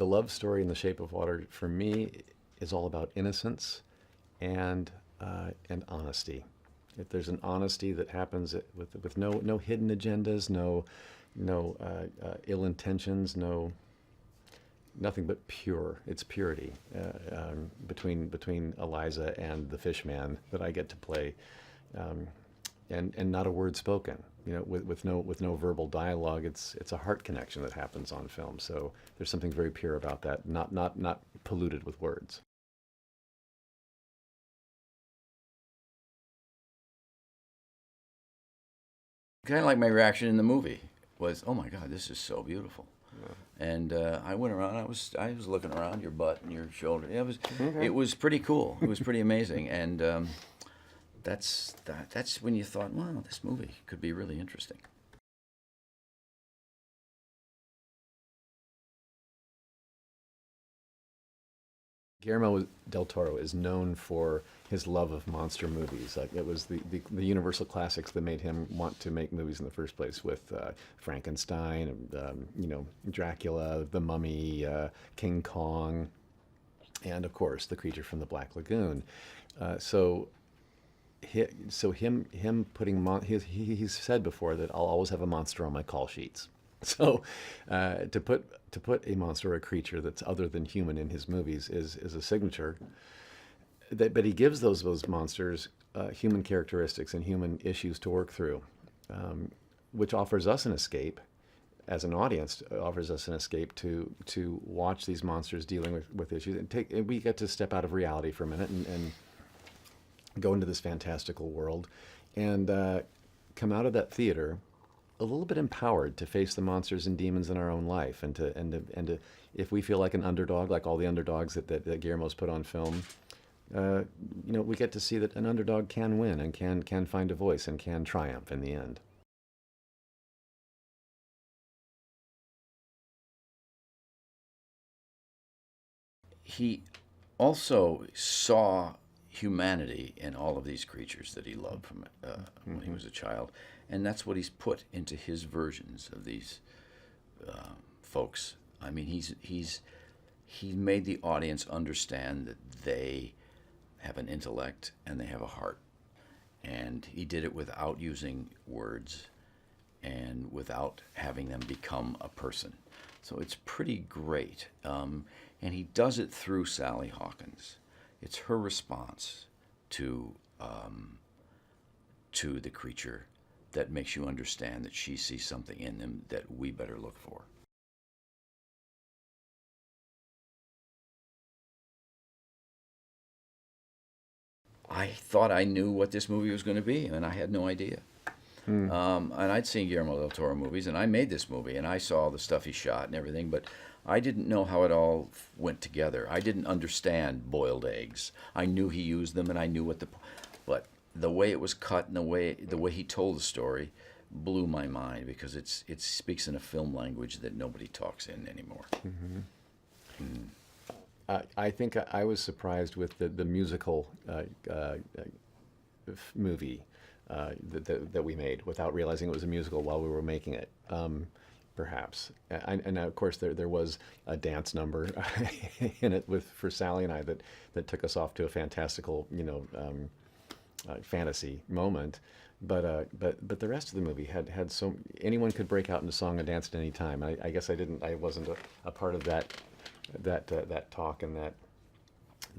the love story in The Shape of Water for me is all about innocence and honesty. If there's an honesty that happens with no hidden agendas, no ill intentions, nothing but pure. It's purity between Eliza and the fish man that I get to play, and not a word spoken. With no verbal dialogue. It's a heart connection that happens on film. So there's something very pure about that, not polluted with words. Kind of like my reaction in the movie was, "Oh my God, this is so beautiful." And I went around. I was looking around your butt and your shoulder. It was pretty cool. It was pretty amazing. And that's when you thought, wow, this movie could be really interesting. Guillermo del Toro is known for his love of monster movies. Like it was the Universal classics that made him want to make movies in the first place, with Frankenstein, Dracula, The Mummy, King Kong, and of course The Creature from the Black Lagoon. So him putting he's said before that I'll always have a monster on my call sheets. So to put a monster or a creature that's other than human in his movies is a signature. But he gives those monsters human characteristics and human issues to work through, which offers us an escape. As an audience, offers us an escape to watch these monsters dealing with issues, and we get to step out of reality for a minute and go into this fantastical world, and come out of that theater a little bit empowered to face the monsters and demons in our own life, and to if we feel like an underdog, like all the underdogs that Guillermo's put on film, we get to see that an underdog can win and can find a voice and can triumph in the end. He also saw humanity in all of these creatures that he loved from when he was a child, and that's what he's put into his versions of these folks. I mean, he made the audience understand that they have an intellect and they have a heart, and he did it without using words and without having them become a person. So it's pretty great, and he does it through Sally Hawkins. It's her response to the creature that makes you understand that she sees something in them that we better look for. I thought I knew what this movie was going to be, and I had no idea. And I'd seen Guillermo del Toro movies, and I made this movie, and I saw the stuff he shot and everything, but I didn't know how it all went together. I didn't understand boiled eggs. I knew he used them, and I knew but the way it was cut and the way he told the story blew my mind, because it speaks in a film language that nobody talks in anymore. I think I was surprised with the musical movie that we made without realizing it was a musical while we were making it. Perhaps, and of course there was a dance number in it for Sally and I that took us off to a fantastical fantasy moment. But the rest of the movie had so anyone could break out into song and dance at any time. I guess I wasn't a part of that talk and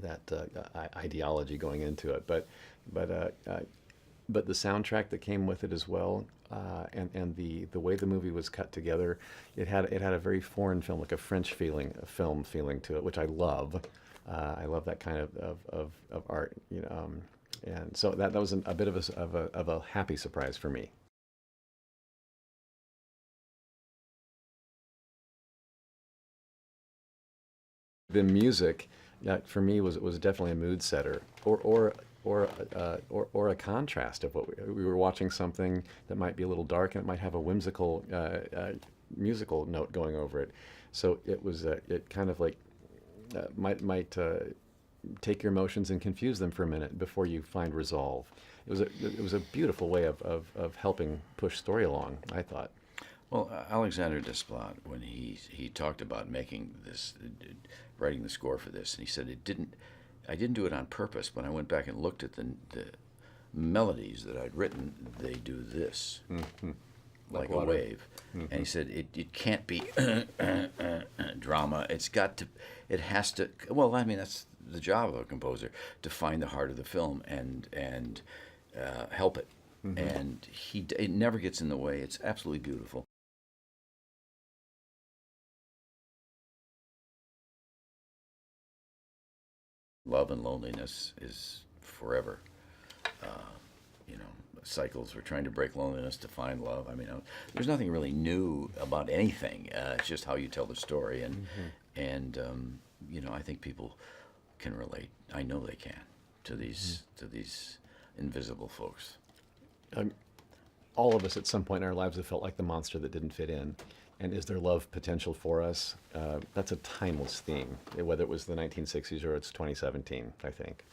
that ideology going into it. But the soundtrack that came with it as well, and the way the movie was cut together, it had a very foreign film, like a French film feeling to it, which I love. I love that kind of art, and so that was a bit of a happy surprise for me. The music, for me, was definitely a mood setter, or a contrast of what we were watching, something that might be a little dark and it might have a whimsical musical note going over it. So it kind of like might take your emotions and confuse them for a minute before you find resolve. It was a beautiful way of helping push story along, I thought. Well, Alexander Desplat, when he talked about making this, writing the score for this, and he said I didn't do it on purpose. When I went back and looked at the melodies that I'd written, they do this, like a water. wave. And he said it can't be drama. It has to. Well, I mean that's the job of a composer, to find the heart of the film and help it. And it never gets in the way. It's absolutely beautiful. Love and loneliness is forever. You know, cycles. We're trying to break loneliness to find love. I mean, there's nothing really new about anything. It's just how you tell the story, and you know, I think people can relate. I know they can to these invisible folks. All of us at some point in our lives have felt like the monster that didn't fit in. And is there love potential for us? That's a timeless theme, whether it was the 1960s or it's 2017, I think.